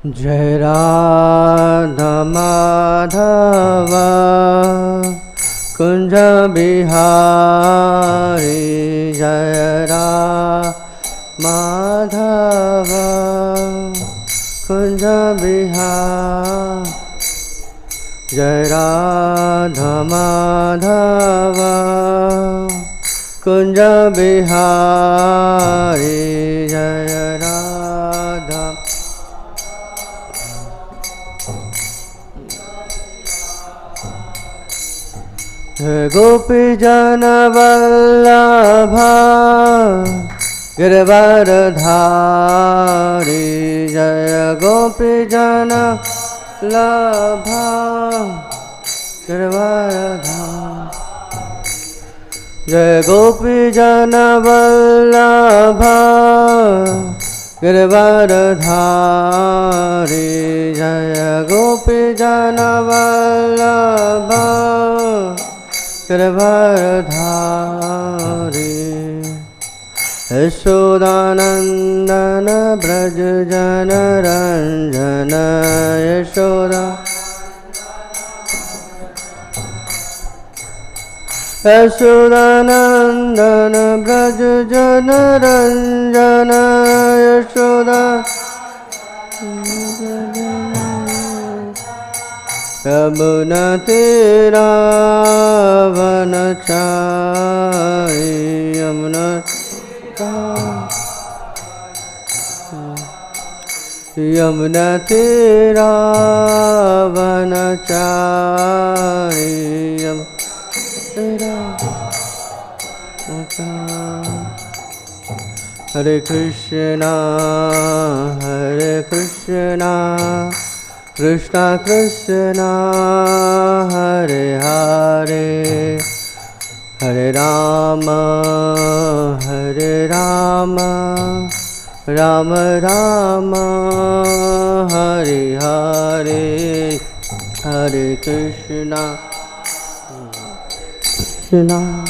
Jai Radha Madhava Kunja Bihari Jai Radha Madhava Kunja Bihari Jai Radha Madhava Kunja Bihari Jai Radha Gopi Jana Vallabha Giravardhari Jaya Gopi Jana Labha Giravardhari Jaya Gopi Jana Vallabha Giravardhari Jaya Gopi Jana Vallabha Garbhādhāri Yashodanandana Braj Jana Ranjana Yashoda Yashodanandana Braj Jana Ranjana Yashoda Yamuna Tira Vanachari Yamuna Yamuna Tira Vanachari Hare Krishna Hare Krishna Krishna Krishna Hare Hare Hare Rama Hare Rama Rama Rama Hare Hare Hare Krishna Krishna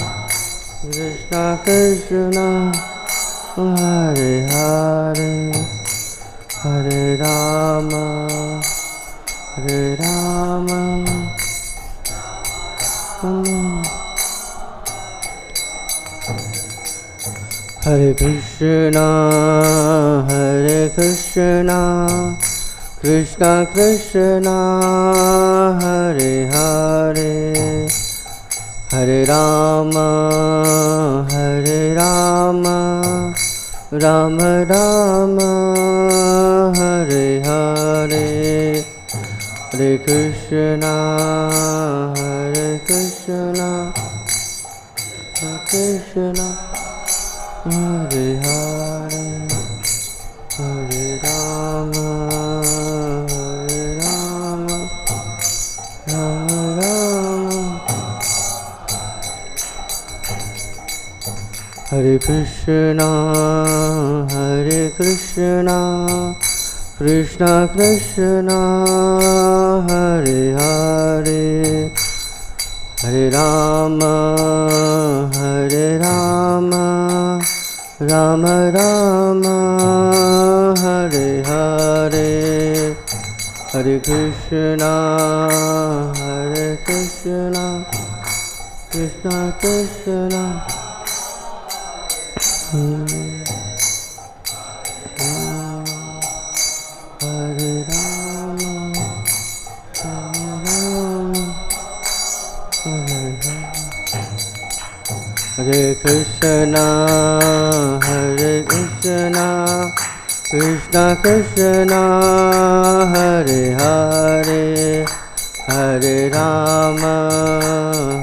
Krishna Krishna Hare Hare Hare Rama Hare Rama Hare Krishna Hare Krishna Krishna Krishna Hare Hare Hare Rama Hare Rama Rama Rama Hare Hare Hare Krishna Hare Krishna Krishna Hare Hare Hare Rama Hare Rama Rama Rama Hare Krishna Hare Krishna Krishna Krishna Hare Hare Hare Rama Hare Rama Rama Rama Hare Hare Hare Krishna Hare Krishna Krishna Krishna Hare Rama Hare Krishna Hare Krishna Krishna Krishna Hare Hare Hare Rama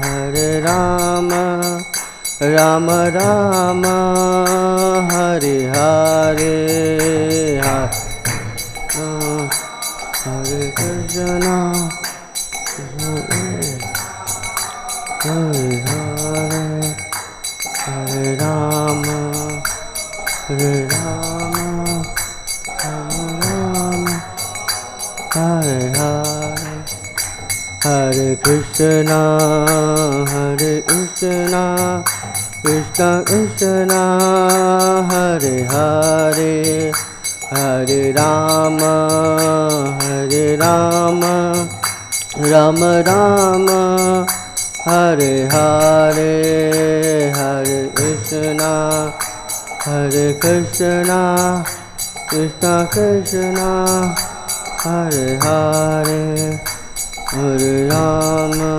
Hare Rama Rama Rama Hare Hare Hare Krishna Hare Hare Hare Rama Hare Rama Rama Rama Hare Hare Hare Krishna Hare Krishna Krishna Krishna Hare Hare Hare Rama, Rama Rama, Hare Hare, Hare Krishna, Krishna Krishna, Hare Hare, Hare Rama,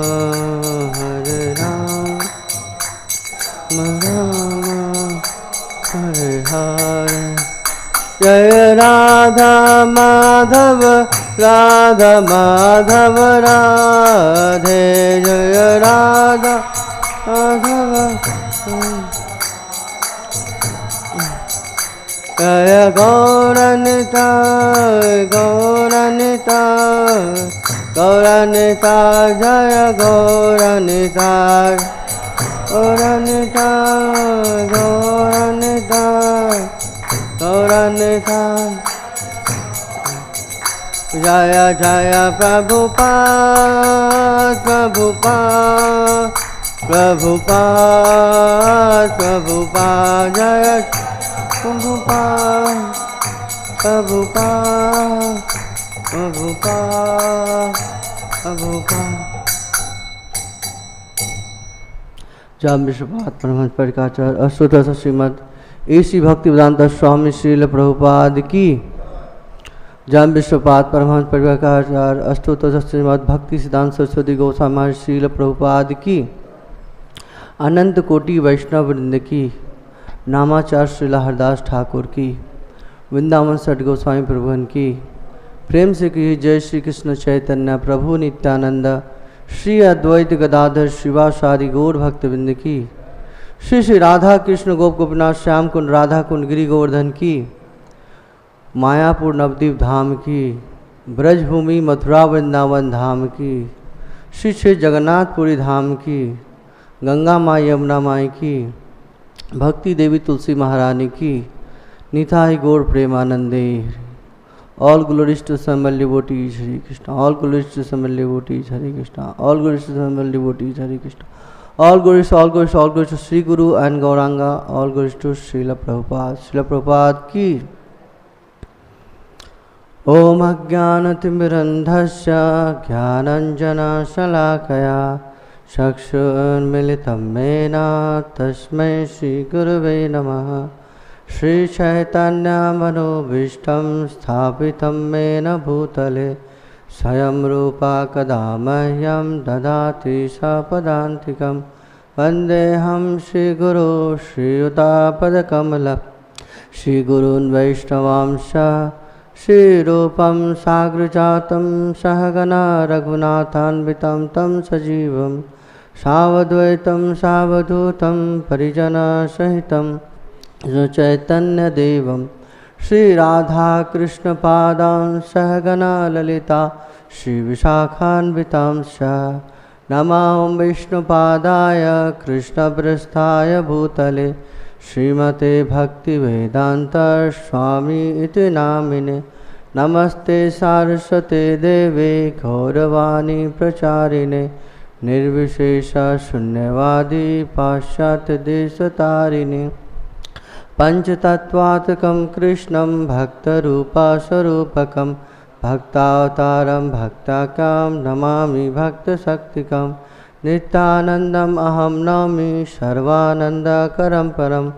Rama, Hare Hare. Jaya Radha Madhava, Radha Madhava Radhe, Jaya Radha Madhava. Jaya Gauranita, Gauranita, Gauranita, Jaya Gauranita, Gauranita, Gauranita, Gauranita. Jaya Jaya Prabhupada, Prabhupada, Prabhupada, Prabhupada, Jaya Prabhupada, Prabhupada, Prabhupada, Prabhupada. जब विश्वपाद परमहंस परिकाचार्य अष्टोत्तर श्रीमद ऐसी भक्तिवेदांत स्वामी श्रील प्रभुपाद की। जब विश्वपाद परमहंस परिकाचार्य अष्टोत्तर श्रीमद भक्ति सिद्धांत सरस्वती गोस्वामी श्रील प्रभुपाद की। अनंत कोटि वैष्णव वृंद की। नामाचार्य श्रीला हरदास ठाकुर की। वृंदावन सठ गोस्वामी प्रभुन की। प्रेम से कही जय श्री कृष्ण चैतन्य प्रभु नित्यानंद श्री अद्वैत गदाधर शिवासादि गौर भक्तवृंद की। श्री श्री राधा कृष्ण गोप गोपीनाथ श्याम कुंड राधा कुंड गिरि गोवर्धन की। मायापुर नवद्वीप धाम की। ब्रजभूमि मथुरा वृंदावन धाम की। श्री श्री जगन्नाथपुरी धाम की। गंगा माँ यमुना माई की। भक्ति देवी तुलसी महारानी की। निताई गौर प्रेमानंदे। All glories to assembled devotees, Hare Krishna. All glories to assembled devotees, Hare Krishna. All glories to assembled devotees, Hare Krishna. All glories, all glories, all glories to Sri Guru and Gauranga. All glories to Srila Prabhupada. Srila Prabhupada ki. Om Ajnanatimmirandhasya Jnananjana Shalakaya Chakshur Militam Mena Tasmai Shri Gurave Namaha. Shri Chaitanya Manobhishtam Sthapitam Mena Bhutale Swayam Rupa Kadamahyam Dadati Sapadantikam Vandeham Shri Guru Shri Yuta Padakamala Shri Gurun Vaishnavamsha Shri Rupam Sagrajatam Sahagana Raghunathanvitam Tam Sajivam Savadvaitam Savadhutam Parijana Sahitam Chaitanya Devam Shri Radha Krishna Padam Sahagana Lalita Shri Vishakhanvitam Sha Namaham Vishnu Padaya Krishna Prasthaya Bhutale Srimate Bhakti Vedanta Swami Iti Namine Namaste Saraswate Deve Gauravani Pracharine Nirvishesha Shunyavadi Pashyat Desatarini Panchatattvatakam Krishnam Bhakta Rupa Sarupakam Bhaktavataram Bhaktakam Namami Bhakta Saktikam Nityanandam Aham Nami Sarvananda Karamparam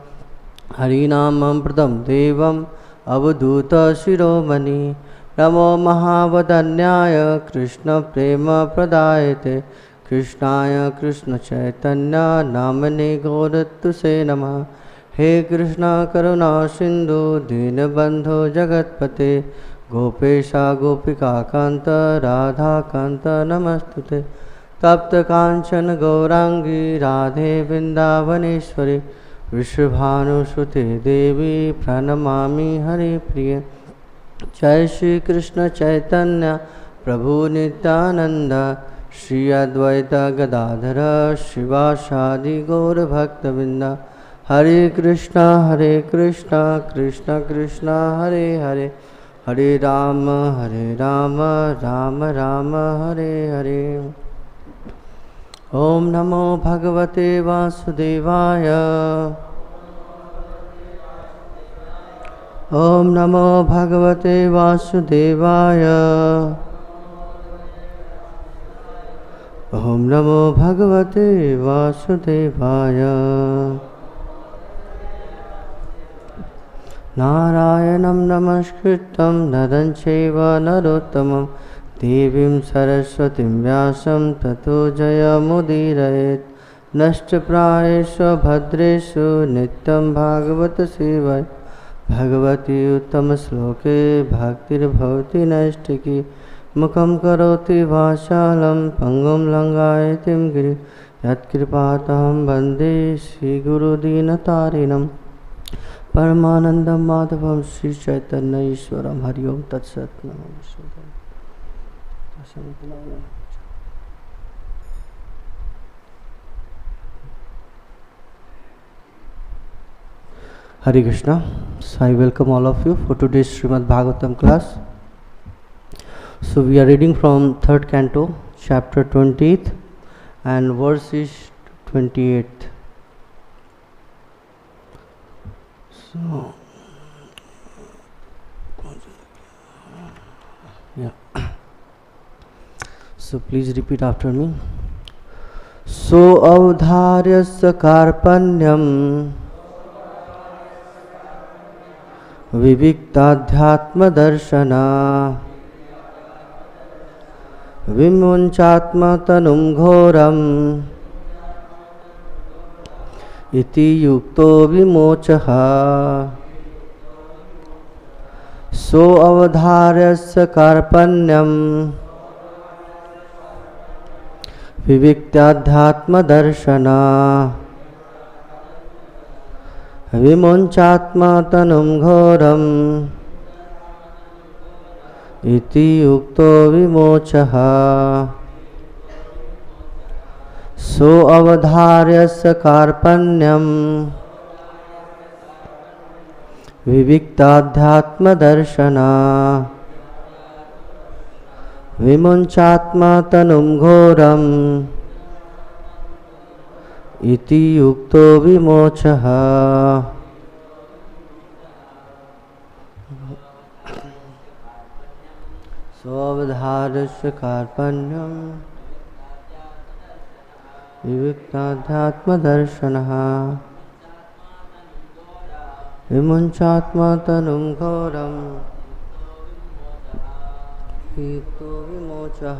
Harinamam Pradam Devam Avadhuta Shiromani Namo Mahavadanyaya Krishna Prema Pradayate Krishnaya Krishna Chaitanya Namane Gaurattu Se Namah. He Krishna Karuna Sindhu Dinabandho Jagatpate Gopesha Gopika Kanta Radha Kanta Namastute Tapta Kanchana Gaurangi Radhe Vrindavaneshwari Vishwabhanu Sute Devi Pranamami Hare Priya. Jai Shri Krishna Chaitanya Prabhu Nityananda Shri Advaita Gadadhara Shivasadi Gaur Bhaktavinda. Hare Krishna, Krishna Krishna, Hare Hare, Hare Rama, Rama Rama, Hare Hare. Om Namo Bhagavate Vasudevaya. Om Namo Bhagavate Vasudevaya. Om Namo Bhagavate Vasudevaya. Narayanam Namaskritam Naram Chaiva Narottamam Devim Saraswatim Vyasam Tato Jayamudiraet. Nashtaprayeshu Bhadreshu Nityam Bhagavata Sevaya. Bhagavati Uttama Sloke Bhaktir Bhavati Naistiki. Mukam Karoti Vashalam Pangam Langayatim Giri. Yat Kripatam Bande Shri Guru Dinatarinam Paramanandam Madhavam Shri Chaitanya Ishwaram Hari Om Tat Sat. Hare Krishna. So I welcome all of you for today's Srimad Bhagavatam class. So we are reading from 3rd canto, chapter 20th and verse is 28th. So yeah. So please repeat after me. So avadhāryasya kārpaṇyaṁ viviktādhyātma-darśanaḥ vimuñcātma-tanuṁ ghorām iti ukto vimumoca. So avadhāryasya kārpaṇyam viviktādhyātma-darśanaḥ vimuñcātma-tanuṁ ghorām iti ukto vimumoca. So avadhāryasya kārpaṇyam viviktādhyātma-darśanaḥ vimuñcātma-tanuṁ ghorām iti ukto vimumoca. So avadhāryasya kārpaṇyam viviktādhyātma-darśanaḥ vimuñcātma-tanuṁ ghorām iti ukto vimumoca.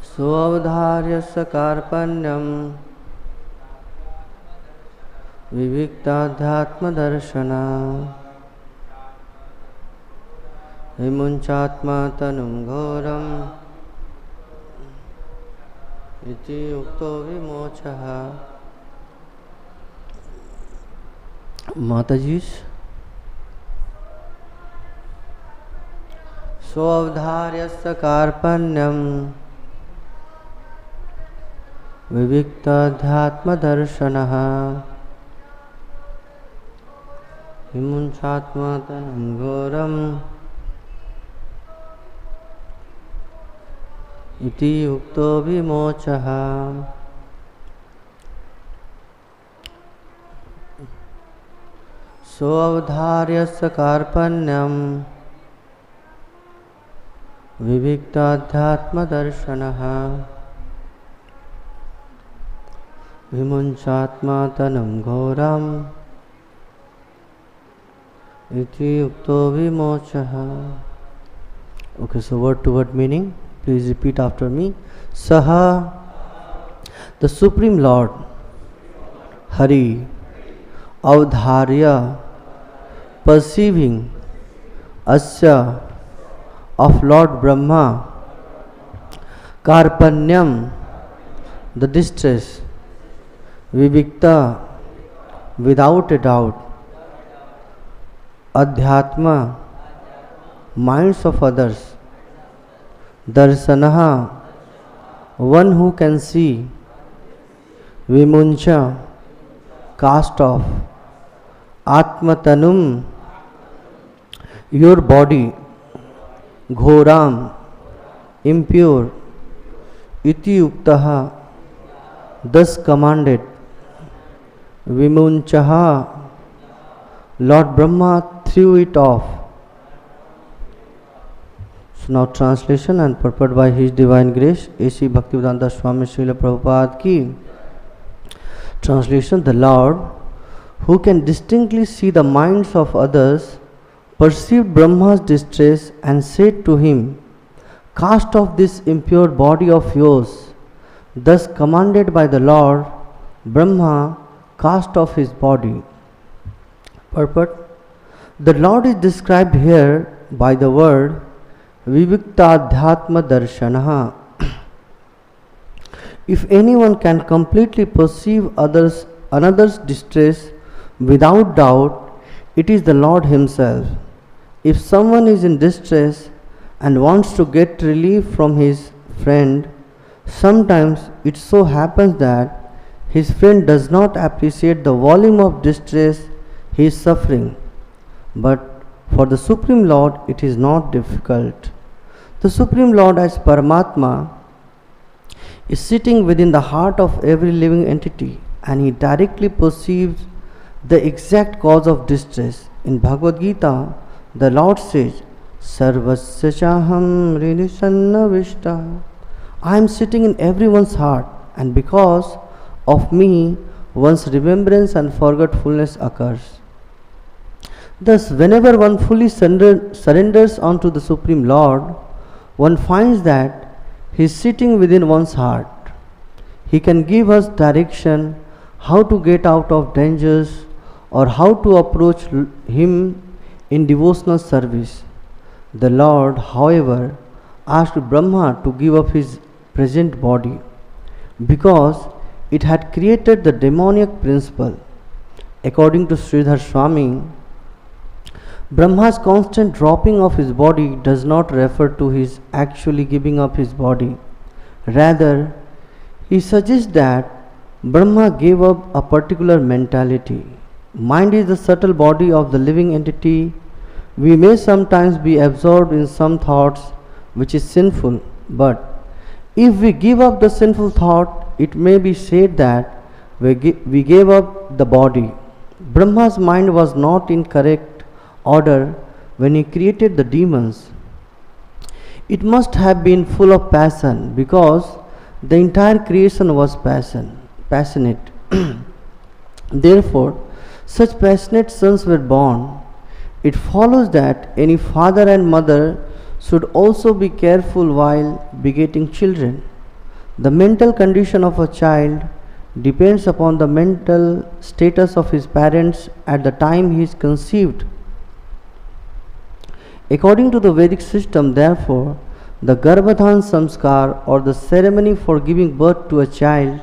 So avadhāryasya kārpaṇyam viviktādhyātma-darśanaḥ vimuñcātma-tanuṁ ghorām iti ukto vimumoca. Mataji. So avadhāryasya kārpaṇyam viviktādhyātma-darśanaḥ vimuñcātma-tanuṁ ghorām iti ukto vimumoca. So avadhāryasya kārpaṇyam viviktādhyātma-darśanaḥ vimuñcātma-tanuṁ ghorām iti ukto vimumoca. Okay, so word to word meaning. Please repeat after me. Saha, the Supreme Lord, Hari, avadhārya, perceiving, asya, of Lord Brahmā, kārpaṇyam, the distress, vivikta, without a doubt, adhyātma, minds of others, darsanaḥ, one who can see, vimuñca, cast off, ātma-tanum, your body, ghorām, impure, iti uktaḥ, thus commanded, vimuñca. Lord Brahmā threw it off. So now translation and purport by His Divine Grace, A.C. Bhaktivedanta Swami Srila Prabhupada ki. Translation: The Lord, who can distinctly see the minds of others, perceived Brahma's distress and said to him, "Cast off this impure body of yours." Thus commanded by the Lord, Brahma cast off his body. Purport: The Lord is described here by the word viviktādhyātma-darśanaḥ. If anyone can completely perceive another's distress without doubt, it is the Lord Himself. If someone is in distress and wants to get relief from his friend, sometimes it so happens that his friend does not appreciate the volume of distress he is suffering. But for the Supreme Lord, it is not difficult. The Supreme Lord, as Paramātmā, is sitting within the heart of every living entity, and He directly perceives the exact cause of distress. In Bhagavad-gītā, the Lord says, sarvasya cāhaṁ hṛdi sanniviṣṭaḥ. I am sitting in everyone's heart, and because of me, one's remembrance and forgetfulness occurs. Thus, whenever one fully surrenders unto the Supreme Lord, one finds that He is sitting within one's heart. He can give us direction how to get out of dangers or how to approach Him in devotional service. The Lord, however, asked Brahma to give up his present body because it had created the demoniac principle. According to Śrīdhara Svāmī, Brahma's constant dropping of his body does not refer to his actually giving up his body. Rather, he suggests that Brahma gave up a particular mentality. Mind is the subtle body of the living entity. We may sometimes be absorbed in some thoughts which is sinful, but if we give up the sinful thought, it may be said that we gave up the body. Brahma's mind was not in correct order when he created the demons. It must have been full of passion because the entire creation was passionate. Therefore, such passionate sons were born. It follows that any father and mother should also be careful while begetting children. The mental condition of a child depends upon the mental status of his parents at the time he is conceived. According to the Vedic system, therefore, the garbhādhāna-saṁskāra, or the ceremony for giving birth to a child,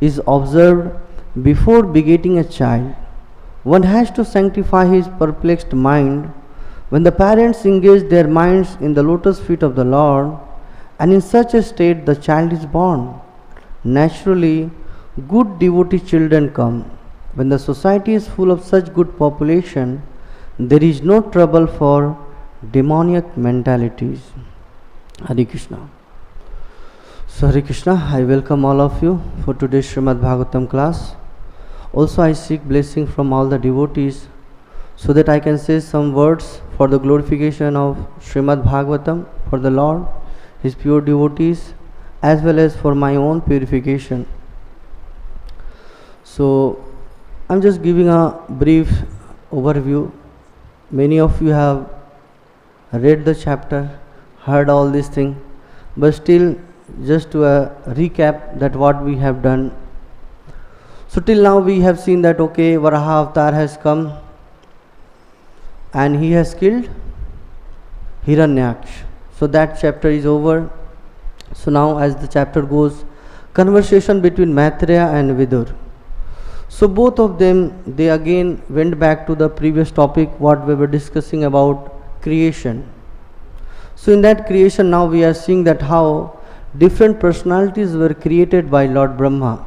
is observed before begetting a child. One has to sanctify his perplexed mind. When the parents engage their minds in the lotus feet of the Lord, and in such a state the child is born, naturally good devotee children come. When the society is full of such good population, there is no trouble for demoniac mentalities. Hare Krishna. So Hare Krishna, I welcome all of you for today's Srimad Bhagavatam class. Also I seek blessing from all the devotees so that I can say some words for the glorification of Srimad Bhagavatam, for the Lord, His pure devotees, as well as for my own purification. So I'm just giving a brief overview. Many of you have read the chapter, heard all these things, but still just to recap that what we have done. So till now we have seen that okay, Varaha avatar has come and he has killed Hiranyaksha. So that chapter is over. So now as the chapter goes, conversation between Maitreya and Vidur. So both of them, they again went back to the previous topic what we were discussing about creation. So in that creation now we are seeing that how different personalities were created by Lord Brahma.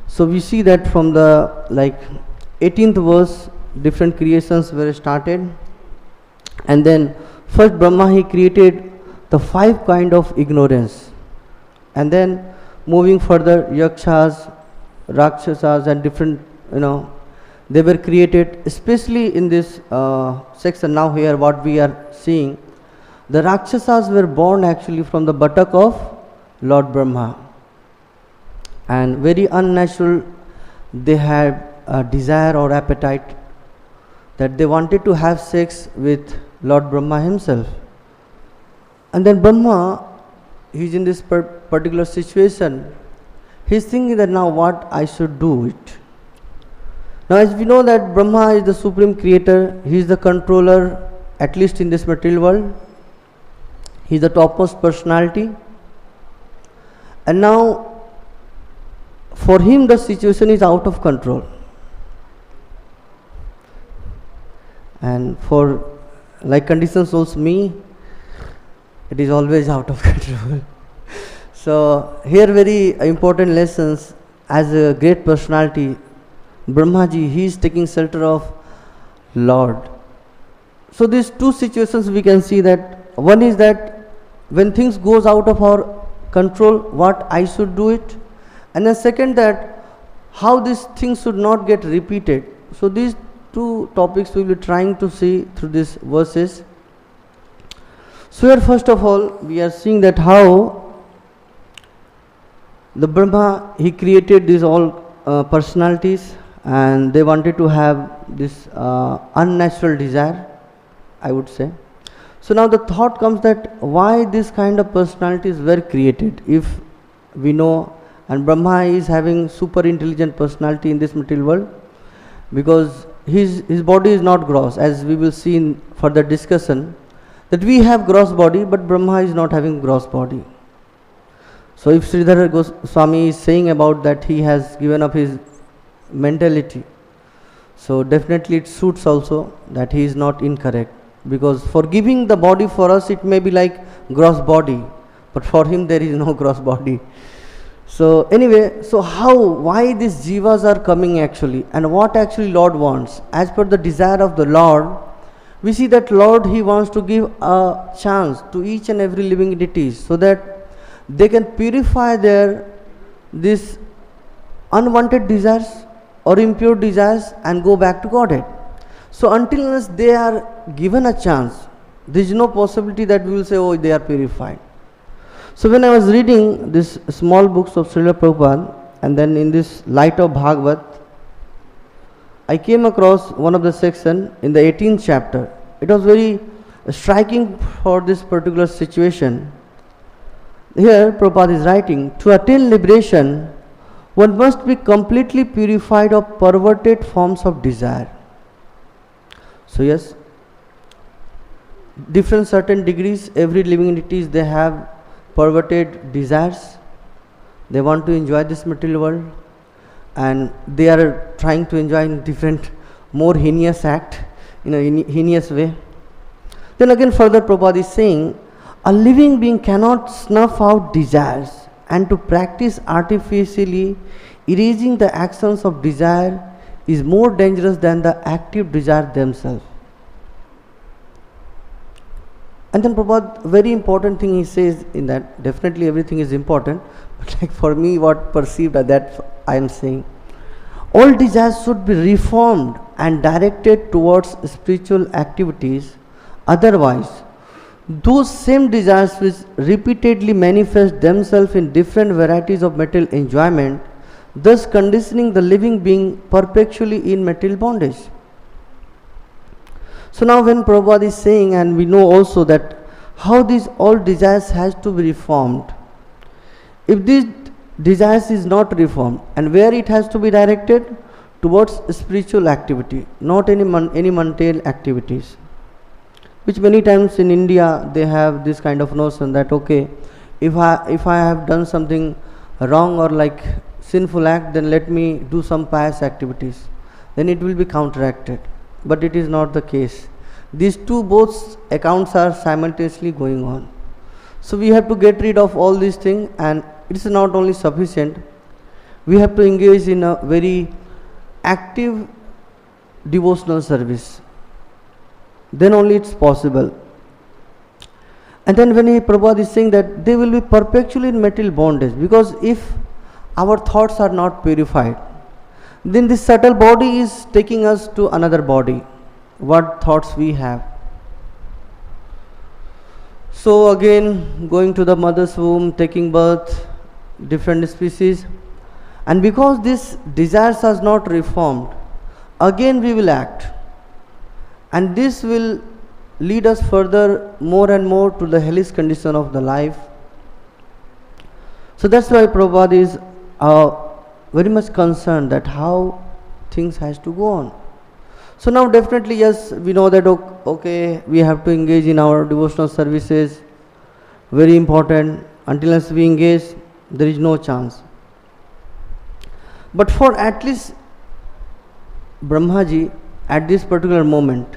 So we see that from the 18th verse, different creations were started, and then first Brahma, he created the 5 kind of ignorance, and then moving further, yakshas, rakshasas and different they were created, especially in this section now here what we are seeing. The Rakshasas were born actually from the buttock of Lord Brahmā, and very unnatural. They had a desire or appetite that they wanted to have sex with Lord Brahmā himself. And then Brahma, he is in this particular situation. He is thinking that now what I should do it. Now as we know that Brahma is the supreme creator, he is the controller, at least in this material world. He is the topmost personality. And now for him the situation is out of control. And for like conditions also me, it is always out of control. So here very important lessons. As a great personality, Brahmaji, he is taking shelter of Lord. So these two situations we can see that one is that when things goes out of our control, what I should do it, and then second that how these things should not get repeated. So these two topics we will be trying to see through these verses. So here first of all we are seeing that how the Brahma, he created these all personalities, and they wanted to have this unnatural desire, I would say. So now the thought comes that why this kind of personalities were created, if we know, and Brahma is having super intelligent personality in this material world, because his body is not gross, as we will see in further discussion, that we have gross body but Brahma is not having gross body. So if Śrīdhara Svāmī is saying about that he has given up his mentality, so definitely it suits also that he is not incorrect, because for giving the body for us it may be like gross body, but for him there is no gross body. So anyway, so why these jivas are coming actually, and what actually Lord wants? As per the desire of the Lord, we see that Lord, he wants to give a chance to each and every living entities so that they can purify this unwanted desires or impure desires and go back to Godhead. So until unless they are given a chance, there is no possibility that we will say, oh, they are purified. So when I was reading this small books of Srila Prabhupada, and then in this light of Bhagavat, I came across one of the section in the 18th chapter. It was very striking for this particular situation. Here Prabhupada is writing, to attain liberation, one must be completely purified of perverted forms of desire. So yes, different certain degrees, every living entities, they have perverted desires. They want to enjoy this material world, and they are trying to enjoy in different more heinous act, in a heinous way. Then again further Prabhupada is saying, a living being cannot snuff out desires, and to practice artificially erasing the actions of desire is more dangerous than the active desire themselves. And then Prabhupada, very important thing he says in that, definitely everything is important, but like for me what perceived that I am saying, all desires should be reformed and directed towards spiritual activities, otherwise those same desires which repeatedly manifest themselves in different varieties of material enjoyment, thus conditioning the living being perpetually in material bondage. So now when Prabhupada is saying, and we know also that how these all desires has to be reformed. If these desires is not reformed, and where it has to be directed? Towards spiritual activity, not any mundane activities. Which many times in India they have this kind of notion that okay, if I have done something wrong or like sinful act, then let me do some pious activities, then it will be counteracted. But it is not the case. These two both accounts are simultaneously going on. So we have to get rid of all these things, and it is not only sufficient, we have to engage in a very active devotional service. Then only it's possible. And then when Prabhupada is saying that they will be perpetually in material bondage, because if our thoughts are not purified, then this subtle body is taking us to another body. What thoughts we have. So again, going to the mother's womb, taking birth, different species. And because this desires are not reformed, again we will act. And this will lead us further more and more to the hellish condition of the life. So that's why Prabhupada is very much concerned that how things has to go on. So now definitely yes, we know that okay, we have to engage in our devotional services, very important. Until we engage, there is no chance. But for at least Brahmaji, at this particular moment,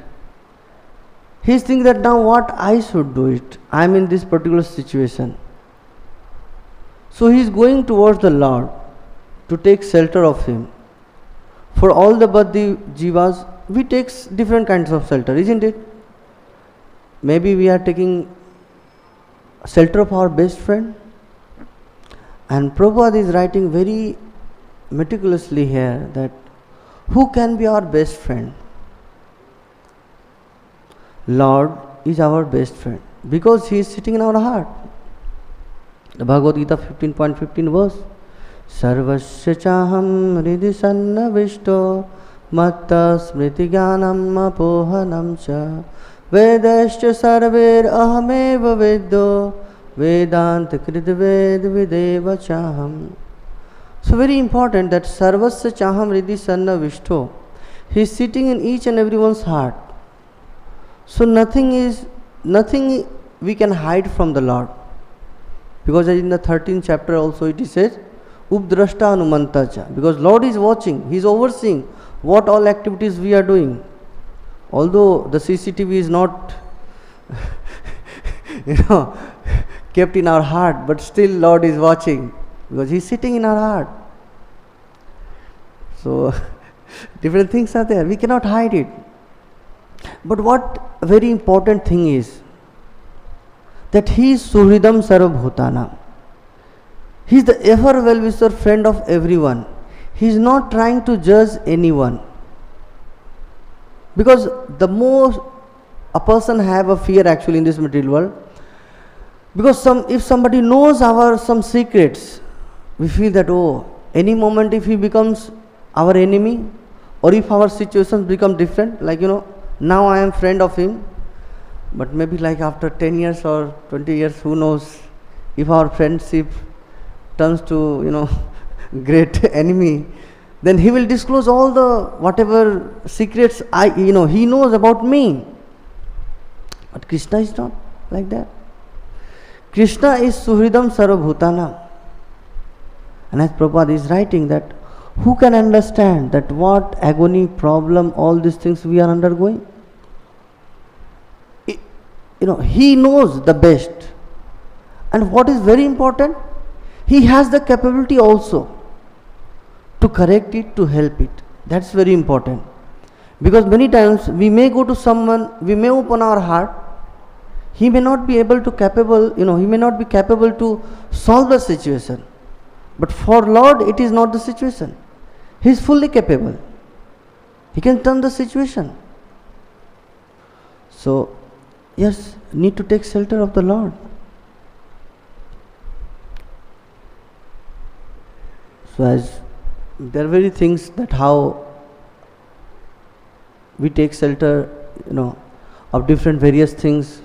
he is thinking that now what I should do it. I am in this particular situation. So he is going towards the Lord to take shelter of him. For all the Buddhi Jivas, we take different kinds of shelter, isn't it? Maybe we are taking shelter of our best friend. And Prabhupada is writing very meticulously here that who can be our best friend? Lord is our best friend because he is sitting in our heart. The Bhagavad-gītā 15.15 verse. Sarvasya cāhaṁ hṛdi sanniviṣṭaḥ matta smriti jnanam apohanam ca vedascha sarver ahameva veddo vedanta kridved videva cāhaṁ. So very important that sarvasya cāhaṁ hṛdi sanniviṣṭaḥ. He is sitting in each and everyone's heart. So nothing we can hide from the Lord. Because in the 13th chapter also it is said, updrashta anumantacha. Because Lord is watching, He is overseeing what all activities we are doing. Although the CCTV is not kept in our heart, but still Lord is watching because He is sitting in our heart. So different things are there, we cannot hide it. But what very important thing is that He is Suhridam Sarvabhutanam. He is the ever well-wisher friend of everyone. He is not trying to judge anyone. Because the more a person have a fear actually in this material world, because if somebody knows our some secrets, we feel that any moment if he becomes our enemy, or if our situations become different, like now I am friend of him, but maybe like after 10 years or 20 years, who knows, if our friendship turns to great enemy, then he will disclose all the whatever secrets he knows about me. But Krishna is not like that. Krishna is Suhridam Sarvabhutanam. And as Prabhupada is writing that who can understand that what agony, problem, all these things we are undergoing? He knows the best. And what is very important, He has the capability also to correct it, to help it. That's very important. Because many times we may go to someone, we may open our heart, he may not be able to he may not be capable to solve the situation. But for Lord, it is not the situation. He is fully capable. He can turn the situation. So, yes, need to take shelter of the Lord. So as there are very things that how we take shelter, of different various things.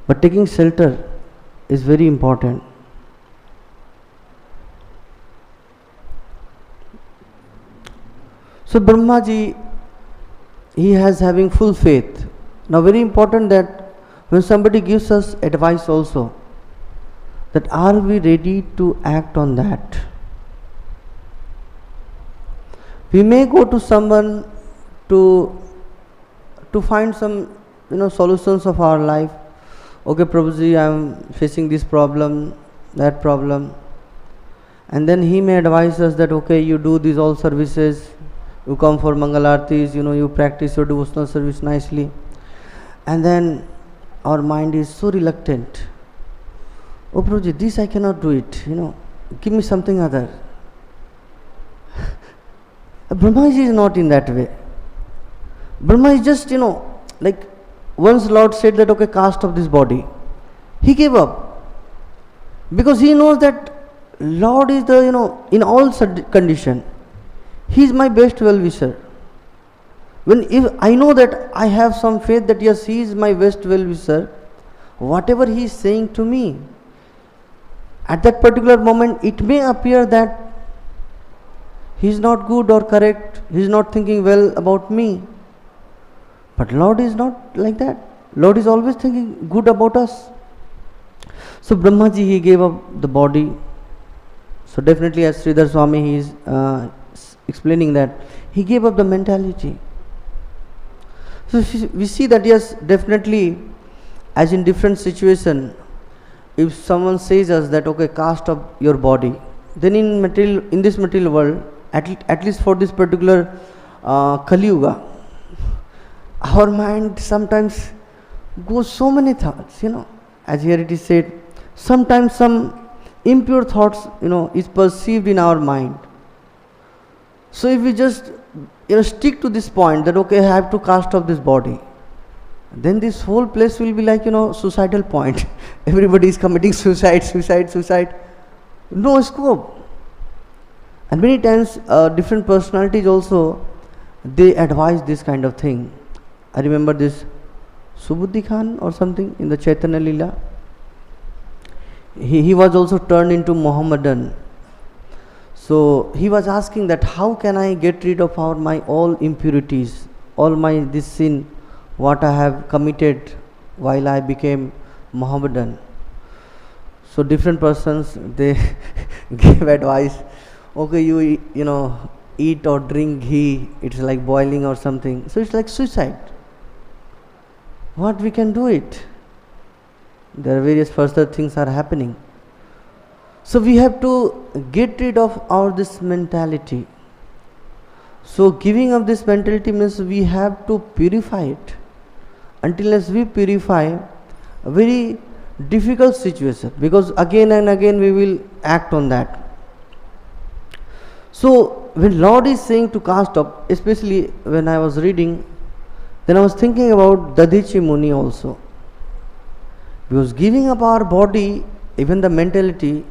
But taking shelter is very important. So Brahmaji, he has having full faith. Now very important that when somebody gives us advice also, that are we ready to act on that? We may go to someone to find some solutions of our life. Okay, Prabhuji, I am facing this problem, that problem. And then he may advise us that okay, you do these all services, you come for Mangal Aartis, you practice your devotional service nicely. And then our mind is so reluctant. Oh Prabhuji, this I cannot do it, give me something other. Brahmaji is not in that way. Brahma is just, like once Lord said that, okay, cast off this body. He gave up. Because he knows that Lord is the, in all condition. He is my best well-wisher. If I know that I have some faith that yes, he is my best well-wisher, whatever he is saying to me, at that particular moment, it may appear that he is not good or correct, he is not thinking well about me. But Lord is not like that. Lord is always thinking good about us. So Brahmaji, he gave up the body. So definitely, as Śrīdhara Svāmī, he is explaining that he gave up the mentality. So we see that yes, definitely, as in different situation, if someone says us that okay, cast up your body, then in this material world, at least for this particular Kali Yuga, our mind sometimes goes so many thoughts, as here it is said, sometimes some impure thoughts, is perceived in our mind. So if we just, stick to this point that okay, I have to cast off this body, then this whole place will be like, suicidal point. Everybody is committing suicide. No scope. And many times, different personalities also, they advise this kind of thing. I remember this Subuddhi Khan or something in the Chaitanya Leela. He was also turned into Mohammedan. So he was asking that how can I get rid of my all impurities, all this sin, what I have committed while I became Mohammedan. So different persons, they gave advice. Okay, you eat or drink ghee, it's like boiling or something. So it's like suicide. What we can do it? There are various further things are happening. So we have to get rid of this mentality. So giving up this mentality means we have to purify it. Until as we purify, a very difficult situation, because again and again we will act on that. So when Lord is saying to cast up, especially when I was reading, then I was thinking about Dadhichi Muni also. Because giving up our body, even the mentality,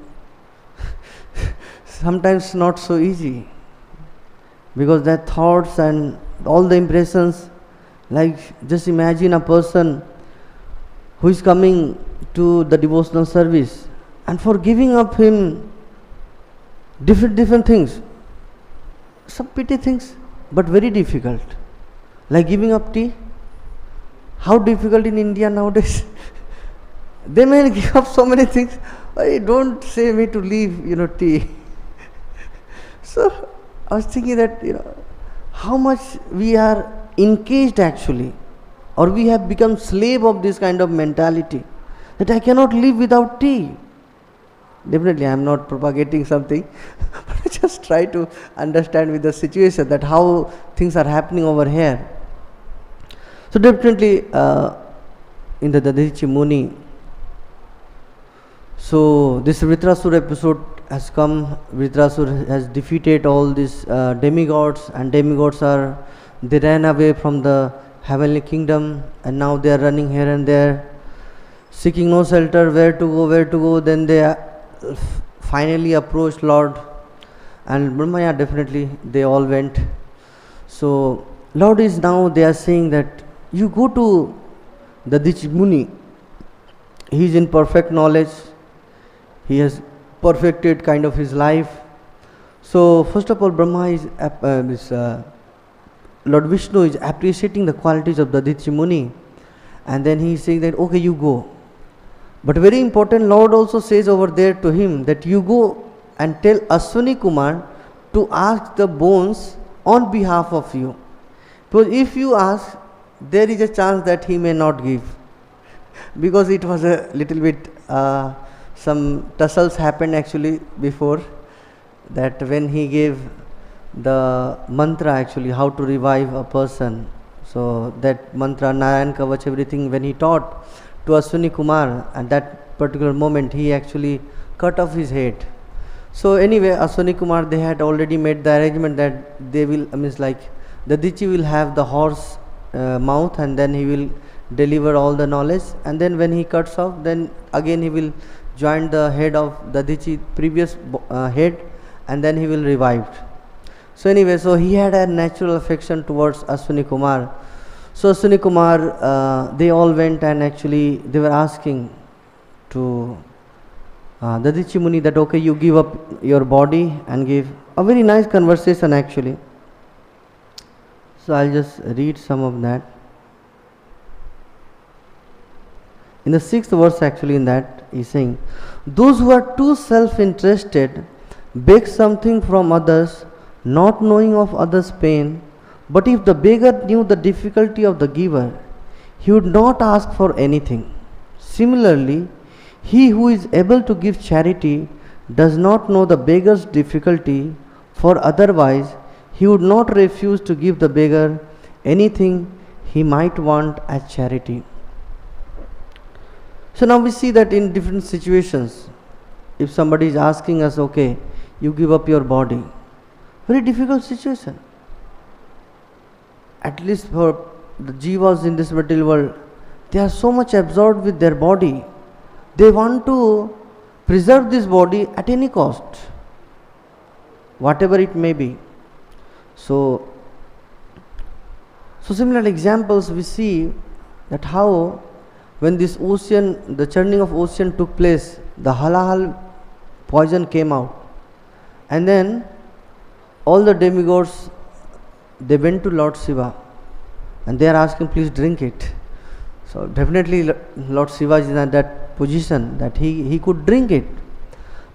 sometimes not so easy. Because that thoughts and all the impressions, like just imagine a person who is coming to the devotional service, and for giving up him different things, some petty things, but very difficult. Like giving up tea. How difficult in India nowadays. They may give up so many things. Don't say me to leave, tea. So I was thinking that, how much we are encaged actually, or we have become slave of this kind of mentality, that I cannot live without tea. Definitely I am not propagating something, but I just try to understand with the situation that how things are happening over here. So definitely in the Dadhichi Muni, so this Vritrasura episode has come. Vritrasura has defeated all these demigods, and demigods they ran away from the heavenly kingdom, and now they are running here and there, seeking no shelter, where to go. Then they finally approached Lord, and Brahmaya, definitely they all went. So Lord is now, they are saying that you go to the Dadhichi Muni. He is in perfect knowledge. He has perfected kind of his life. So first of all, Brahma is Lord Vishnu is appreciating the qualities of the Dadhichi Muni, and then he is saying that okay, you go. But very important, Lord also says over there to him that you go and tell Ashwini Kumar to ask the bones on behalf of you. Because if you ask, there is a chance that he may not give. Because it was a little bit, some tussles happened actually before, that when he gave the mantra actually, how to revive a person. So that mantra, Narayan Kavach, everything, when he taught to Ashwini Kumar, at that particular moment he actually cut off his head. So anyway, Ashwini Kumar, they had already made the arrangement that they will, means like the Dichi will have the horse mouth, and then he will deliver all the knowledge, and then when he cuts off, then again he will join the head of the Dichi previous head, and then he will revive. So anyway, so he had a natural affection towards Ashwini Kumar. So Ashwini Kumar, they all went, and actually they were asking to the Dichi Muni that okay, you give up your body and give a very nice conversation actually. So I'll just read some of that. In the 6th verse actually, in that he's saying, those who are too self-interested beg something from others, not knowing of others' pain. But if the beggar knew the difficulty of the giver, he would not ask for anything. Similarly, he who is able to give charity does not know the beggar's difficulty, for otherwise he would not refuse to give the beggar anything he might want as charity. So now we see that in different situations, if somebody is asking us, okay, you give up your body, very difficult situation. At least for the jivas in this material world, they are so much absorbed with their body. They want to preserve this body at any cost, whatever it may be. So similar examples we see that how when this ocean, the churning of ocean took place, the halahal poison came out, and then all the demigods, they went to Lord Shiva and they are asking, please drink it. So definitely Lord Shiva is in that position that he could drink it.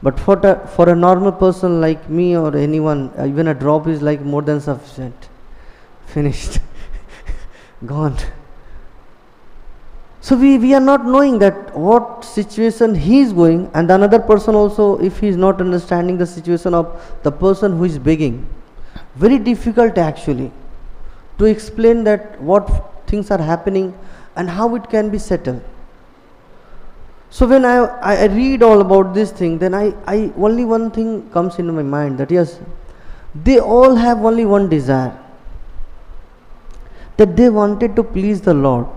But for a normal person like me or anyone, even a drop is like more than sufficient. Finished. Gone. So we are not knowing that what situation he is going, and another person also, if he is not understanding the situation of the person who is begging, very difficult actually to explain that what things are happening and how it can be settled. So when I read all about this thing, then I only one thing comes into my mind, that yes, they all have only one desire, that they wanted to please the Lord.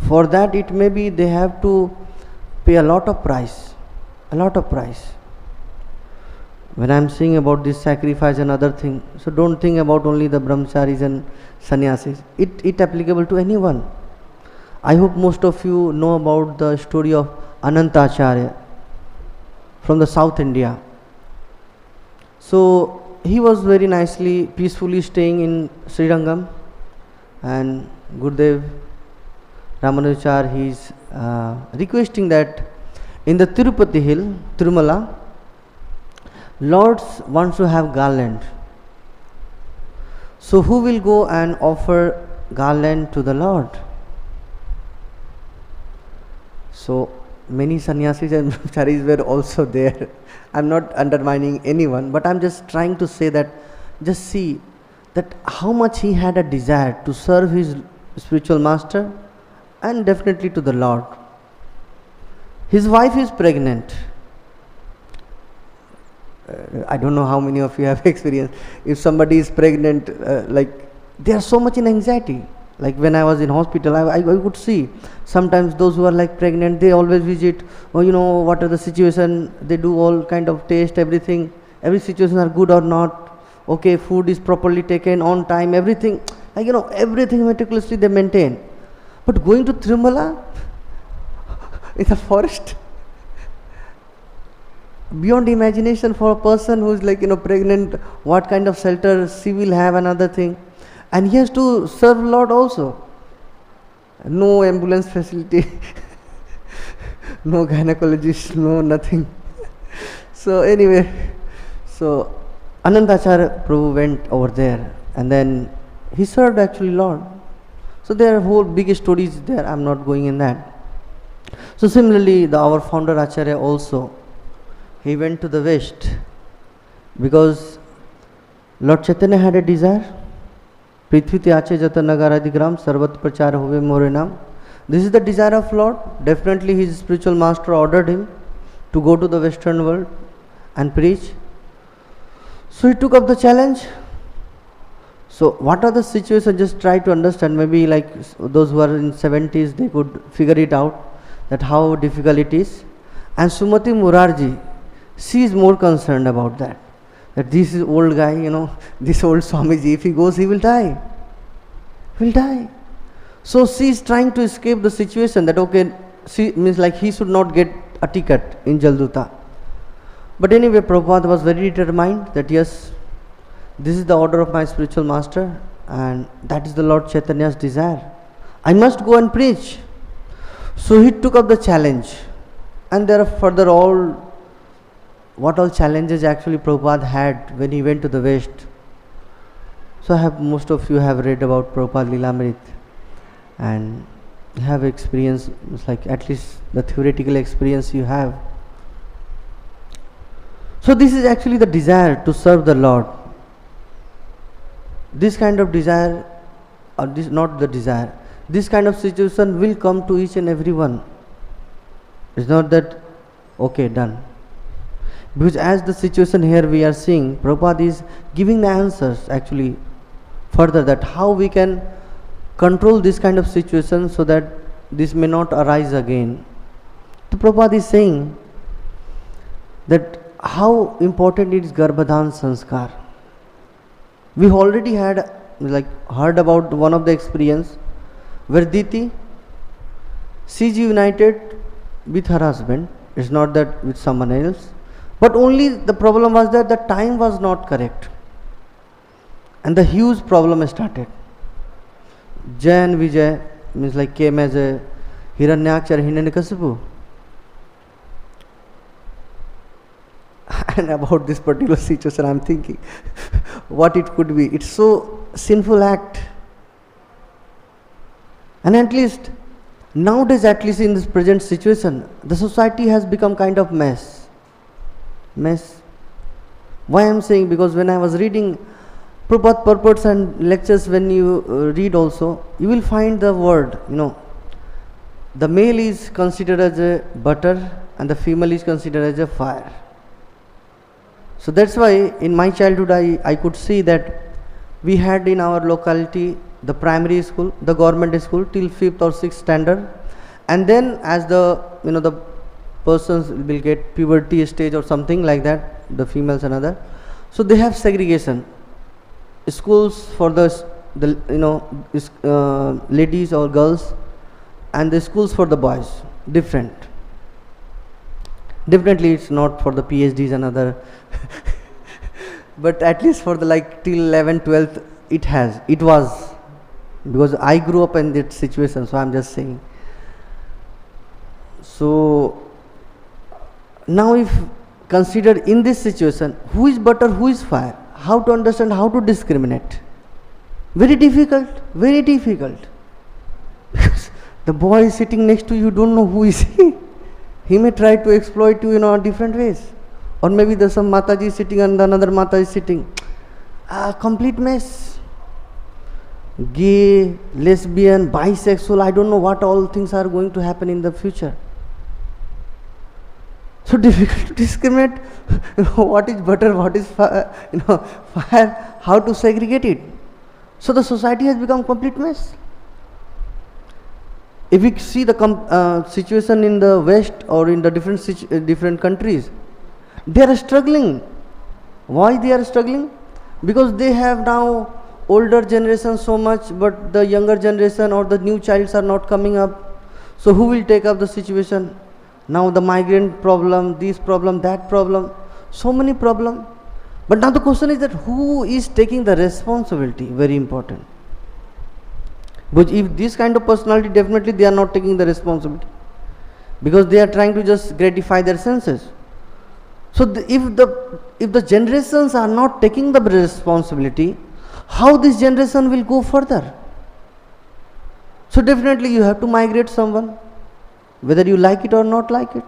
For that, it may be they have to pay a lot of price, When I am saying about this sacrifice and other thing, so don't think about only the brahmacharis and sannyasis. It applicable to anyone. I hope most of you know about the story of Anantacharya from the South India. So he was very nicely, peacefully staying in Srirangam, and Gurudev Ramanujachar, he is requesting that in the Tirupati hill, Tirumala, Lords wants to have garland. So who will go and offer garland to the Lord? So many sannyasis and brahmacharis were also there. I am not undermining anyone, but I am just trying to say that, just see that how much he had a desire to serve his spiritual master and definitely to the Lord. His wife is pregnant. I don't know how many of you have experienced. If somebody is pregnant, like they are so much in anxiety. Like when I was in hospital, I could see sometimes those who are like pregnant, they always visit, what are the situation, they do all kind of taste, everything, every situation are good or not, okay, food is properly taken on time, everything, everything meticulously they maintain. But going to Tirumala, in the forest, beyond imagination for a person who is like, pregnant, what kind of shelter she will have, another thing. And he has to serve Lord also. No ambulance facility, no gynecologist, no nothing. So anyway, so Anantacharya Prabhu went over there and then he served actually Lord. So there are whole big stories there, I am not going in that. So similarly, our founder Acharya also, he went to the West because Lord Chaitanya had a desire. Prithviti ache jata nagaradigram sarvat prachar hove more naam. This is the desire of Lord. Definitely his spiritual master ordered him to go to the Western world and preach. So he took up the challenge. So what are the situations? Just try to understand. Maybe like those who are in 70s, they could figure it out, that how difficult it is. And Sumati Murarji, she is more concerned about that. That this is old guy, this old Swamiji, if he goes, he will die. He will die. So she is trying to escape the situation that, okay, she means like he should not get a ticket in Jalduta. But anyway, Prabhupada was very determined that yes, this is the order of my spiritual master and that is the Lord Chaitanya's desire. I must go and preach. So he took up the challenge. And there are further what all challenges actually Prabhupada had when he went to the West. So most of you have read about Prabhupada Lilamrit and have experience, it's like at least the theoretical experience you have. So this is actually the desire to serve the Lord. This kind of desire, or this not the desire, this kind of situation will come to each and every one. It's not that, okay, done. Because as the situation here we are seeing, Prabhupada is giving the answers actually further, that how we can control this kind of situation so that this may not arise again. So Prabhupada is saying that how important it is garbhādhāna-saṁskāra. We already heard about one of the experience where Diti, she is united with her husband. It's not that with someone else, but only the problem was that the time was not correct, and the huge problem started. Jay and Vijay means like came as a Hiranyaksha or Hiranyakasipu. And about this particular situation I am thinking what it could be. It's so sinful act. And at least nowadays, at least in this present situation, the society has become kind of mess. Why I am saying? Because when I was reading Prabhupada purports and lectures, when you read also, you will find the word, the male is considered as a butter and the female is considered as a fire. So that's why in my childhood I could see that we had in our locality the primary school, the government school till 5th or 6th standard, and then as the the persons will get puberty stage or something like that, the females and other, so they have segregation. Schools for the ladies or girls, and the schools for the boys different. Definitely it's not for the PhDs and other but at least for the till 11th 12th it was, because I grew up in that situation, so I'm just saying. So now if considered in this situation, who is butter, who is fire, how to understand, how to discriminate? Very difficult, very difficult. Because the boy is sitting next to you, don't know who is he. He may try to exploit you in different ways. Or maybe there's some Mataji sitting and another Mata is sitting. Complete mess. Gay, lesbian, bisexual, I don't know what all things are going to happen in the future. So difficult to discriminate what is butter, what is fire, how to segregate it. So the society has become complete mess. If we see the situation in the West or in the different countries, they are struggling. Why they are struggling? Because they have now older generation so much, but the younger generation or the new childs are not coming up. So who will take up the situation? Now the migrant problem, this problem, that problem, so many problems. But now the question is that who is taking the responsibility? Very important. But if this kind of personality, definitely they are not taking the responsibility, because they are trying to just gratify their senses. So if the generations are not taking the responsibility, how this generation will go further? So definitely you have to migrate someone, whether you like it or not like it.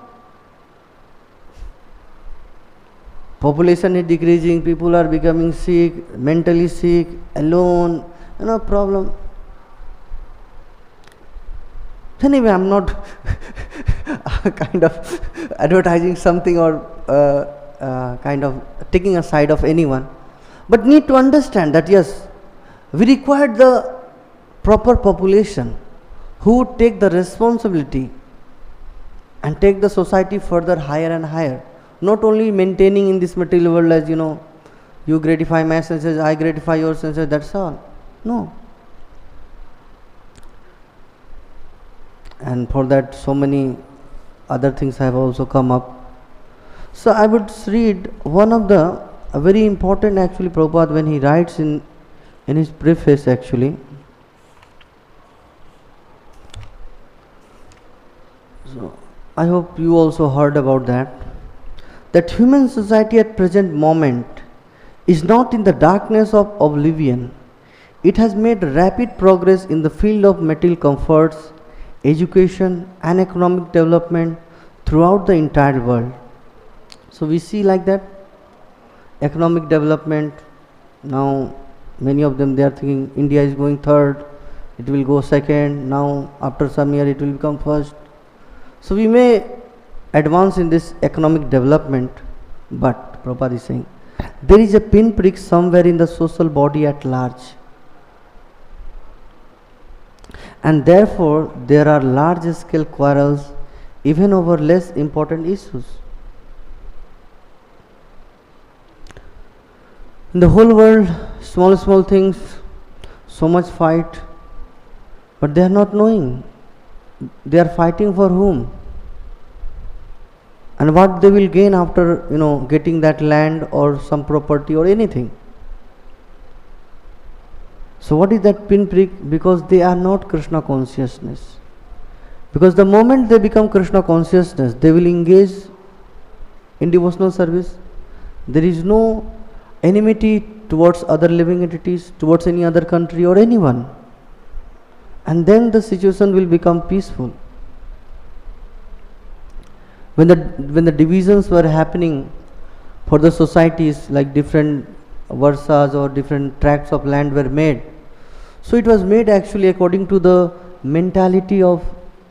Population is decreasing, people are becoming sick, mentally sick, alone, problem. Anyway, I'm not kind of advertising something or kind of taking a side of anyone. But need to understand that yes, we require the proper population who take the responsibility and take the society further higher and higher. Not only maintaining in this material world as you gratify my senses, I gratify your senses, that's all. No. And for that so many other things have also come up. So I would read one of the very important actually Prabhupada when he writes in his preface actually. So I hope you also heard about that human society at present moment is not in the darkness of oblivion. It has made rapid progress in the field of material comforts, education and economic development throughout the entire world. So we see like that economic development, now many of them they are thinking India is going third, it will go second, now after some year it will become first. So we may advance in this economic development, but Prabhupada is saying there is a pinprick somewhere in the social body at large, and therefore there are large scale quarrels even over less important issues. In the whole world, small things, so much fight, but they are not knowing they are fighting for whom and what they will gain after getting that land or some property or anything. So what is that pinprick? Because they are not Krishna consciousness. Because the moment they become Krishna consciousness, they will engage in devotional service. There is no enmity towards other living entities, towards any other country or anyone. And then the situation will become peaceful. When the divisions were happening for the societies, like different varsas or different tracts of land were made, so it was made actually according to the mentality of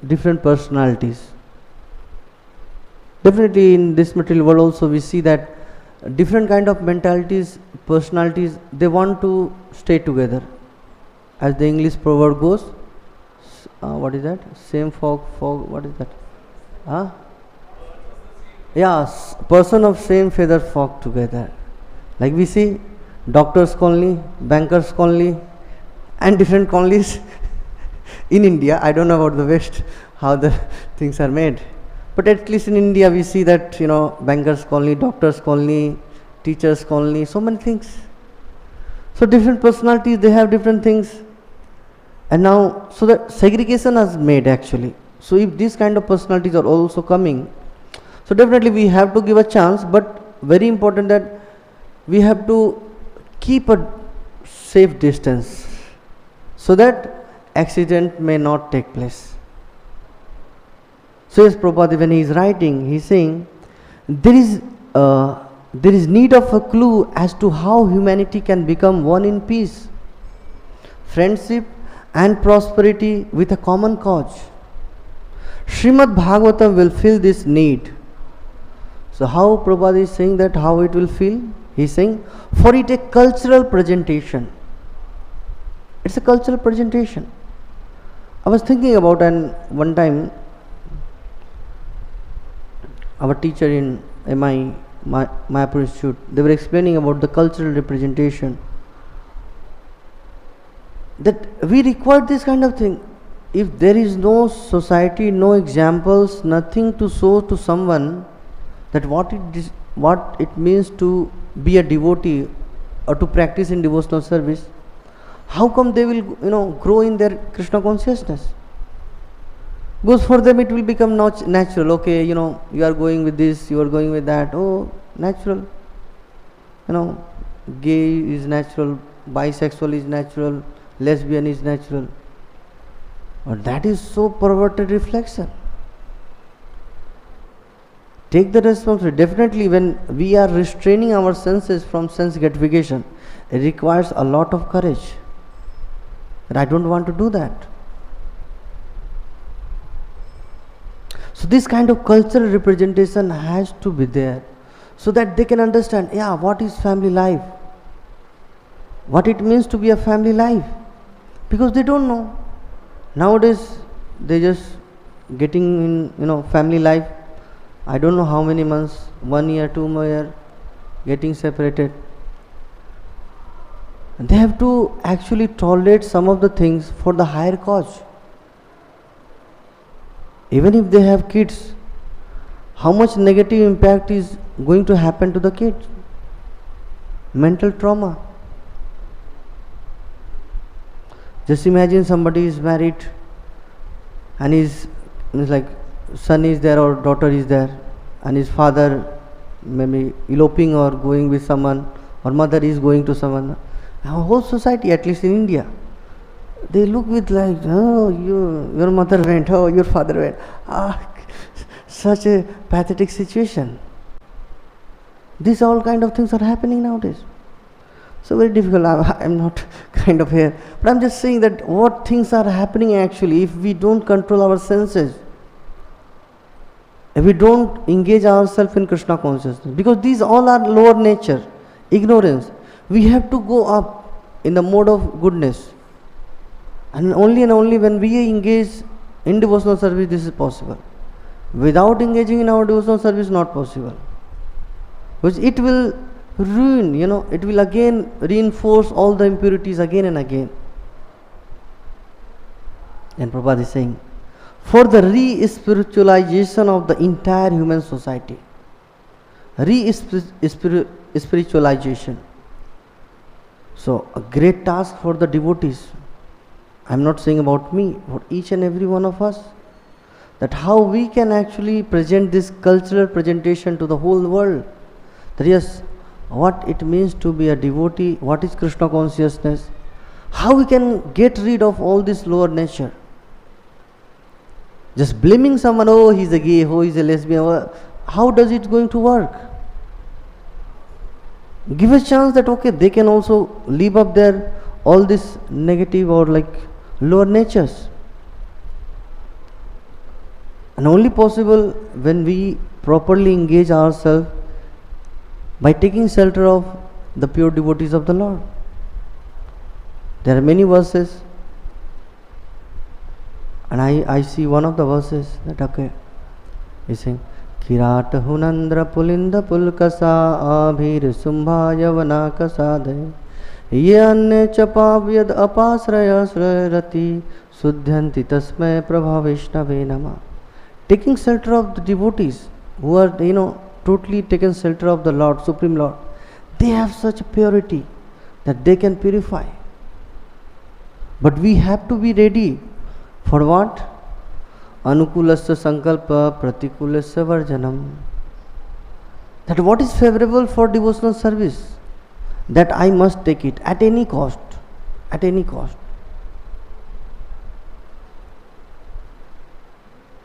different personalities. Definitely in this material world also we see that different kind of mentalities, personalities, they want to stay together. As the English proverb goes, what is that? Same fog, what is that? Yeah, person of same feather flock together. Like we see doctors colony, bankers colony and different colonies in India. I don't know about the West, how the things are made. But at least in India we see that, bankers colony, doctors colony, teachers colony, so many things. So different personalities, they have different things. And now, so that segregation is made actually. So if these kind of personalities are also coming, so definitely we have to give a chance, but very important that we have to keep a safe distance so that accident may not take place. So yes, Prabhupada, when he is writing, he is saying there is need of a clue as to how humanity can become one in peace, friendship and prosperity with a common cause. Srimad Bhagavatam will fill this need. So how Prabhupada is saying that, how it will fill? He is saying, for it a cultural presentation. It's a cultural presentation. I was thinking about, and one time our teacher in MI, Mayapur Institute, they were explaining about the cultural representation. That we require this kind of thing. If there is no society, no examples, nothing to show to someone that what it means to be a devotee or to practice in devotional service, how come they will grow in their Krishna consciousness? Because for them it will become natural. Okay, you are going with this, you are going with that. Oh, natural. Gay is natural, bisexual is natural, lesbian is natural. But that is so perverted reflection. Take the responsibility. Definitely when we are restraining our senses from sense gratification, it requires a lot of courage. And I don't want to do that. So this kind of cultural representation has to be there, so that they can understand, yeah, what is family life, what it means to be a family life, because they don't know. Nowadays they just getting in, family life, I don't know how many months, 1 year, 2 more year, getting separated. And they have to actually tolerate some of the things for the higher cause. Even if they have kids, how much negative impact is going to happen to the kids? Mental trauma. Just imagine somebody is married and his son is there or daughter is there, and his father maybe eloping or going with someone, or mother is going to someone. Our whole society, at least in India, they look with like, oh, your mother went, oh, your father went. Such a pathetic situation. These all kind of things are happening nowadays. So very difficult. I'm not kind of here, but I'm just saying that what things are happening actually if we don't control our senses, if we don't engage ourselves in Krishna consciousness, because these all are lower nature, ignorance. We have to go up in the mode of goodness, and only when we engage in devotional service this is possible. Without engaging in our devotional service, not possible, because it will ruin, it will again reinforce all the impurities again and again. And Prabhupada is saying, for the re-spiritualization of the entire human society, re-spiritualization. So a great task for the devotees. I am not saying about me, for each and every one of us, that how we can actually present this cultural presentation to the whole world, that yes, what it means to be a devotee, what is Krishna consciousness, how we can get rid of all this lower nature. Just blaming someone, oh, he's a gay, oh, he's a lesbian, how does it going to work? Give a chance that okay, they can also leave up their all this negative or like lower natures. And only possible when we properly engage ourselves by taking shelter of the pure devotees of the Lord. There are many verses, and I see one of the verses that okay, is saying, Kirat hunandra pulinda pulkasa abhir sumbhaya vanakasadhe Yane chapavyad apasraya srarati Sudhyanti tasmay prabhavishnave nama. Taking shelter of the devotees who are, totally taken shelter of the Lord, Supreme Lord, they have such purity that they can purify. But we have to be ready for what? Anukulasya sankalpa pratikulasya varjanam. That what is favorable for devotional service, that I must take it at any cost. At any cost.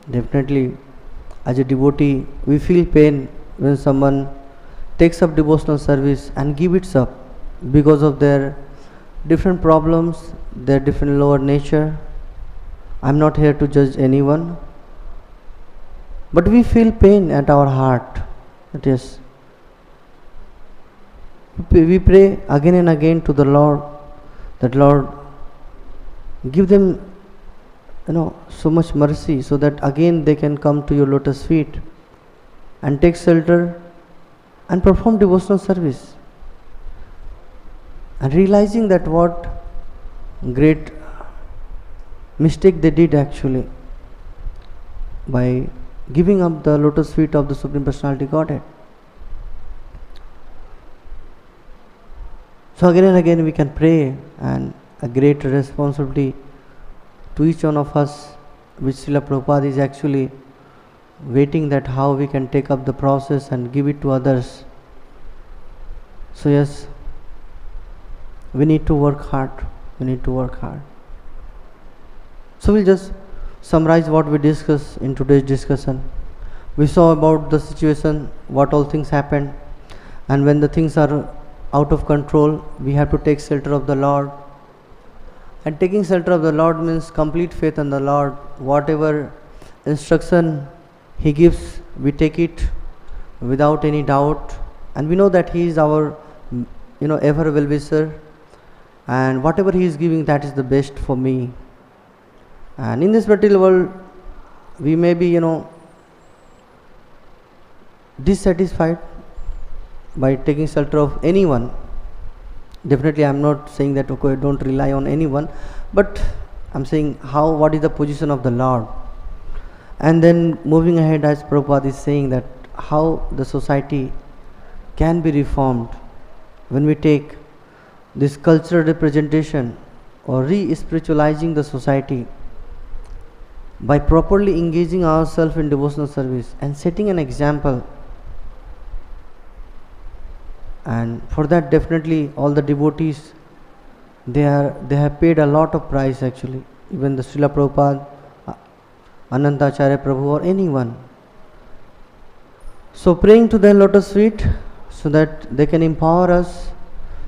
Definitely, as a devotee, we feel pain when someone takes up devotional service and gives it up because of their different problems, their different lower nature. I am not here to judge anyone, but we feel pain at our heart. That yes, we pray again and again to the Lord, that Lord, give them so much mercy, so that again they can come to your lotus feet and take shelter and perform devotional service, and realizing that what great mistake they did actually by giving up the lotus feet of the Supreme Personality Godhead. So again and again we can pray, and a great responsibility to each one of us, which Srila Prabhupada is actually waiting, that how we can take up the process and give it to others. So yes, we need to work hard. We need to work hard. So we'll just summarize what we discussed in today's discussion. We saw about the situation, what all things happened, and when the things are out of control, we have to take shelter of the Lord. And taking shelter of the Lord means complete faith in the Lord. Whatever instruction He gives, we take it without any doubt, and we know that He is our, ever well-wisher, and whatever He is giving, that is the best for me. And in this material world, we may be, dissatisfied by taking shelter of anyone. Definitely I am not saying that okay, don't rely on anyone, but I am saying what is the position of the Lord. And then moving ahead, as Prabhupada is saying, that how the society can be reformed when we take this cultural representation or re-spiritualizing the society by properly engaging ourselves in devotional service and setting an example. And for that, definitely all the devotees, they have paid a lot of price actually. Even the Srila Prabhupada, Anantacharya Prabhu, or anyone. So praying to their lotus feet so that they can empower us,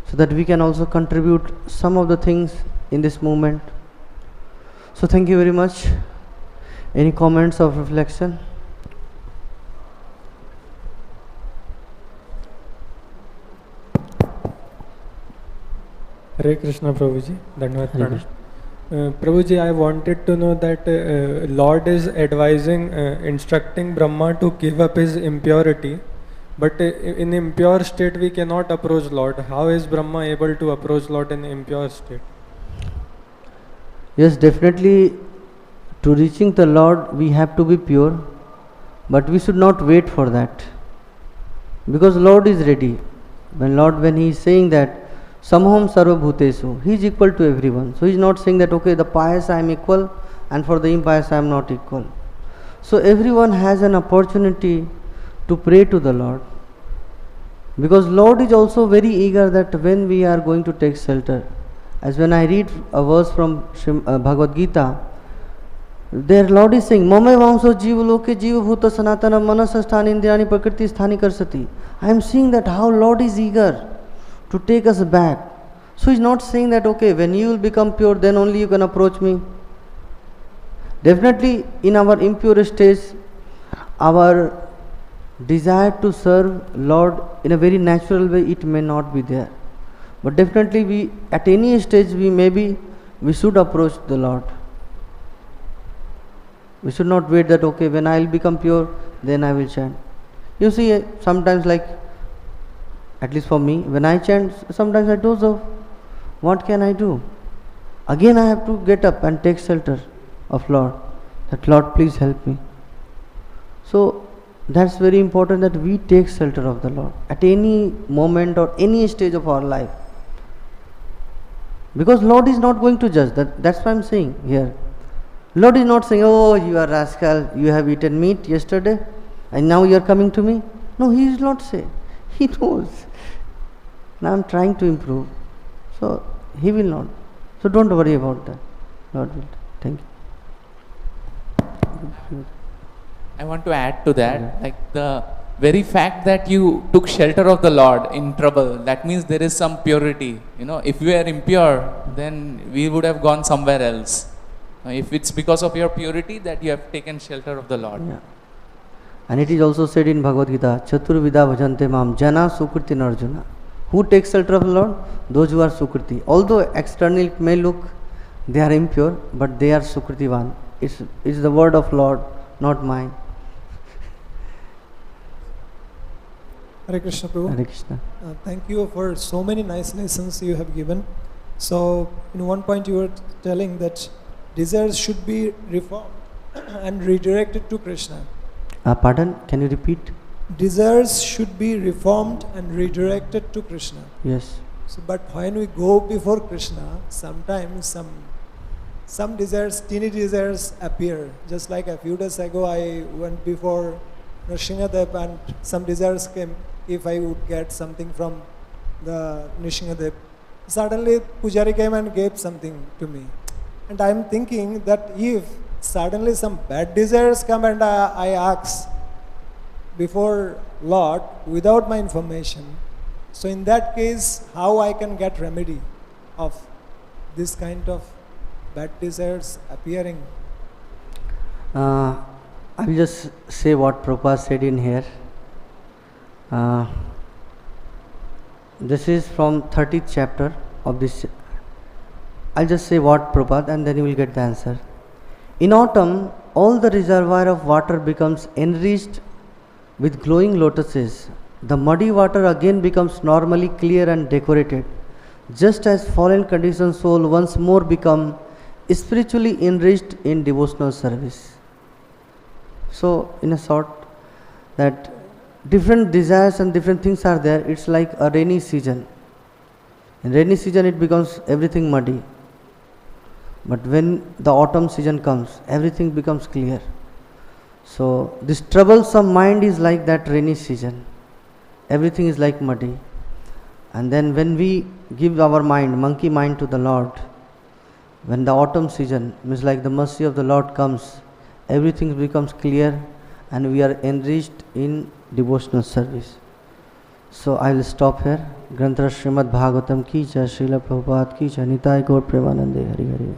so that we can also contribute some of the things in this movement. So thank you very much. Any comments of reflection? Hare Krishna Prabhuji, Dhanavad Pranam. Prabhuji, I wanted to know that Lord is advising, instructing Brahma to give up his impurity, but in impure state we cannot approach Lord. How is Brahma able to approach Lord in impure state? Yes, definitely to reaching the Lord we have to be pure, but we should not wait for that, because Lord is ready. When He is saying that Samaham sarva bhutesu, He is equal to everyone. So He is not saying that okay, the pious I am equal and for the impious I am not equal. So everyone has an opportunity to pray to the Lord, because Lord is also very eager that when we are going to take shelter. As when I read a verse from Bhagavad-gītā, there Lord is saying, Mamai vamso jiva loke jiva bhuta sanatana manasasthani indriyani prakriti sthani karsati. I am seeing that how Lord is eager to take us back. So He is not saying that okay, when you will become pure, then only you can approach me. Definitely in our impure stage, our desire to serve Lord in a very natural way, it may not be there. But definitely we, at any stage, we should approach the Lord. We should not wait that okay, when I will become pure, then I will chant. You see, sometimes, like, at least for me, when I chant, sometimes I doze off. What can I do? Again I have to get up and take shelter of Lord. That Lord, please help me. So that's very important that we take shelter of the Lord at any moment or any stage of our life. Because Lord is not going to judge. That's what I am saying here. Lord is not saying, oh, you are rascal, you have eaten meat yesterday and now you are coming to me. No, He is not saying. He knows. Now I am trying to improve. So He will not. So don't worry about that. Lord will. Thank you. I want to add to that, like the very fact that you took shelter of the Lord in trouble, that means there is some purity. If we are impure, then we would have gone somewhere else. If it's because of your purity that you have taken shelter of the Lord. Yeah. And it is also said in Bhagavad-gītā, Chaturvida bhajante mam jana sukriti narjuna. Who takes shelter of the Lord? Those who are sukriti. Although externally it may look they are impure, but they are sukritivan. It's the word of Lord, not mine. Hare Krishna Prabhu. Hare Krishna. Thank you for so many nice lessons you have given. So in one point you were telling that desires should be reformed and redirected to Krishna. Pardon? Can you repeat? Desires should be reformed and redirected to Krishna. Yes. So, but when we go before Krishna, sometimes some desires, teeny desires appear. Just like a few days ago, I went before Nrsimhadev and some desires came. If I would get something from the Nrsimhadev, suddenly Pujari came and gave something to me. And I am thinking that if suddenly some bad desires come and I ask before Lord without my information, so in that case, how I can get remedy of this kind of bad desires appearing? I will just say what Prabhupada said in here. This is from 30th chapter of this. I'll just say what Prabhupada and then you will get the answer. In autumn, all the reservoir of water becomes enriched with glowing lotuses. The muddy water again becomes normally clear and decorated, just as fallen conditioned soul once more become spiritually enriched in devotional service. So, in a short, that different desires and different things are there. It's like a rainy season. In rainy season, it becomes everything muddy. But when the autumn season comes, everything becomes clear. So, this troublesome mind is like that rainy season. Everything is like muddy. And then when we give our mind, monkey mind to the Lord, when the autumn season, means like the mercy of the Lord comes, everything becomes clear and we are enriched in devotional service. So I will stop here. Granthara Srimad Bhagavatam ki jai, Srila Prabhupada ki jai, Nitai Gaur Premanande, Hari Hari.